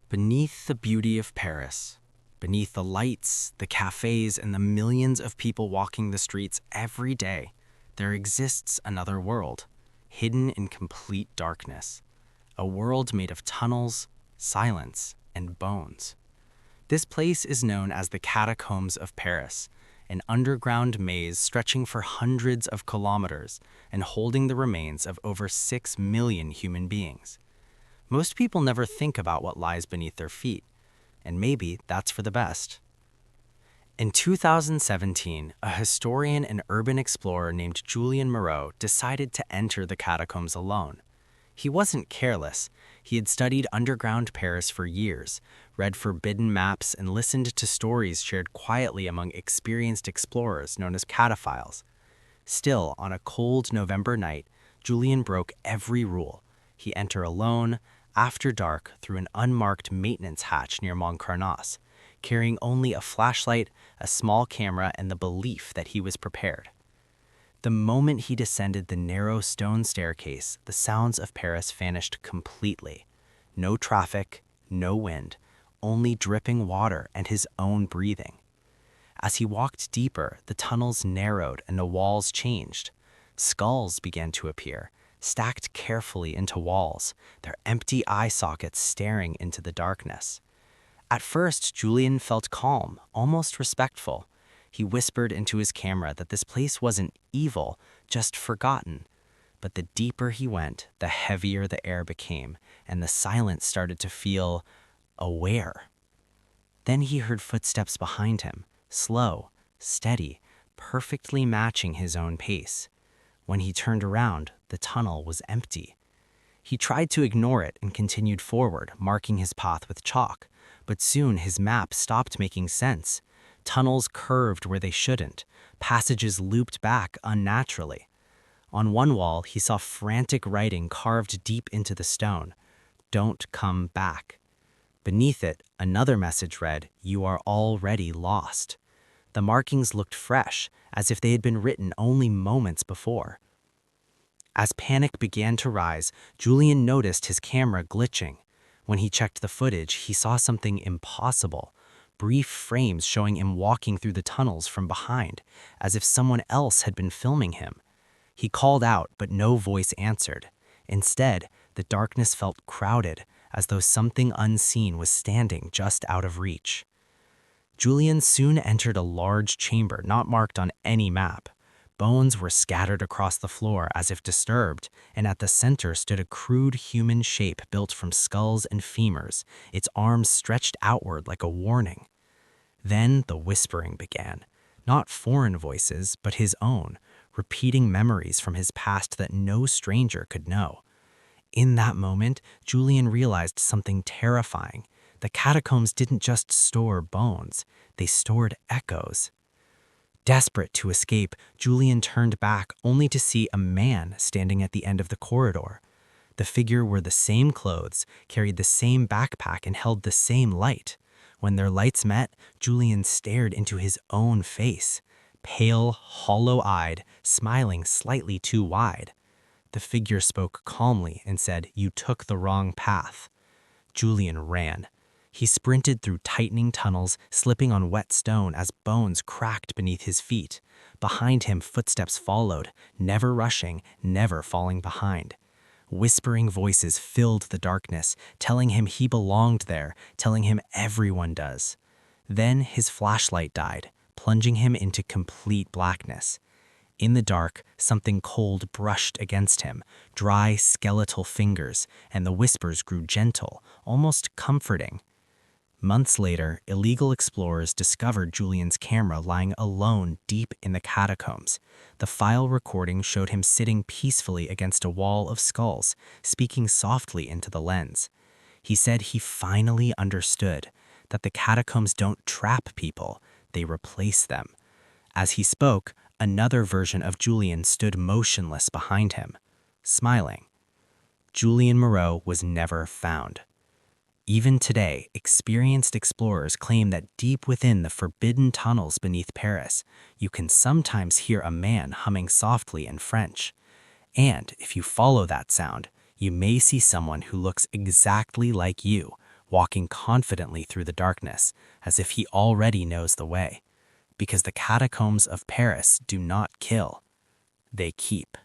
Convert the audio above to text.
Beneath the beauty of Paris, beneath the lights, the cafes, and the millions of people walking the streets every day, there exists another world, hidden in complete darkness. A world made of tunnels, silence, and bones. This place is known as the Catacombs of Paris, an underground maze stretching for hundreds of kilometers and holding the remains of over 6 million human beings. Most people never think about what lies beneath their feet, and maybe that's for the best. In 2017, a historian and urban explorer named Julien Moreau decided to enter the catacombs alone. He wasn't careless. He had studied underground Paris for years, read forbidden maps, and listened to stories shared quietly among experienced explorers known as cataphiles. Still, on a cold November night, Julien broke every rule. He entered alone, after dark, through an unmarked maintenance hatch near Montparnasse, carrying only a flashlight, a small camera, and the belief that he was prepared. The moment he descended the narrow stone staircase, the sounds of Paris vanished completely. No traffic, no wind, only dripping water and his own breathing. As he walked deeper, the tunnels narrowed and the walls changed. Skulls began to appear, stacked carefully into walls, their empty eye sockets staring into the darkness. At first, Julien felt calm, almost respectful. He whispered into his camera that this place wasn't evil, just forgotten. But the deeper he went, the heavier the air became, and the silence started to feel aware. Then he heard footsteps behind him, slow, steady, perfectly matching his own pace. When he turned around, the tunnel was empty. He tried to ignore it and continued forward, marking his path with chalk. But soon his map stopped making sense. Tunnels curved where they shouldn't. Passages looped back unnaturally. On one wall, he saw frantic writing carved deep into the stone. "Don't come back." Beneath it, another message read, "You are already lost." The markings looked fresh, as if they had been written only moments before. As panic began to rise, Julien noticed his camera glitching. When he checked the footage, he saw something impossible. Brief frames showing him walking through the tunnels from behind, as if someone else had been filming him. He called out, but no voice answered. Instead, the darkness felt crowded, as though something unseen was standing just out of reach. Julien soon entered a large chamber not marked on any map. Bones were scattered across the floor as if disturbed, and at the center stood a crude human shape built from skulls and femurs, its arms stretched outward like a warning. Then the whispering began, not foreign voices, but his own, repeating memories from his past that no stranger could know. In that moment, Julien realized something terrifying. The catacombs didn't just store bones, they stored echoes. Desperate to escape, Julien turned back only to see a man standing at the end of the corridor. The figure wore the same clothes, carried the same backpack, and held the same light. When their lights met, Julien stared into his own face, pale, hollow-eyed, smiling slightly too wide. The figure spoke calmly and said, "You took the wrong path." Julien ran. He sprinted through tightening tunnels, slipping on wet stone as bones cracked beneath his feet. Behind him, footsteps followed, never rushing, never falling behind. Whispering voices filled the darkness, telling him he belonged there, telling him everyone does. Then his flashlight died, plunging him into complete blackness. In the dark, something cold brushed against him, dry, skeletal fingers, and the whispers grew gentle, almost comforting. Months later, illegal explorers discovered Julien's camera lying alone deep in the catacombs. The file recording showed him sitting peacefully against a wall of skulls, speaking softly into the lens. He said he finally understood that the catacombs don't trap people, they replace them. As he spoke, another version of Julien stood motionless behind him, smiling. Julien Moreau was never found. Even today, experienced explorers claim that deep within the forbidden tunnels beneath Paris, you can sometimes hear a man humming softly in French. And if you follow that sound, you may see someone who looks exactly like you, walking confidently through the darkness, as if he already knows the way. Because the catacombs of Paris do not kill, they keep.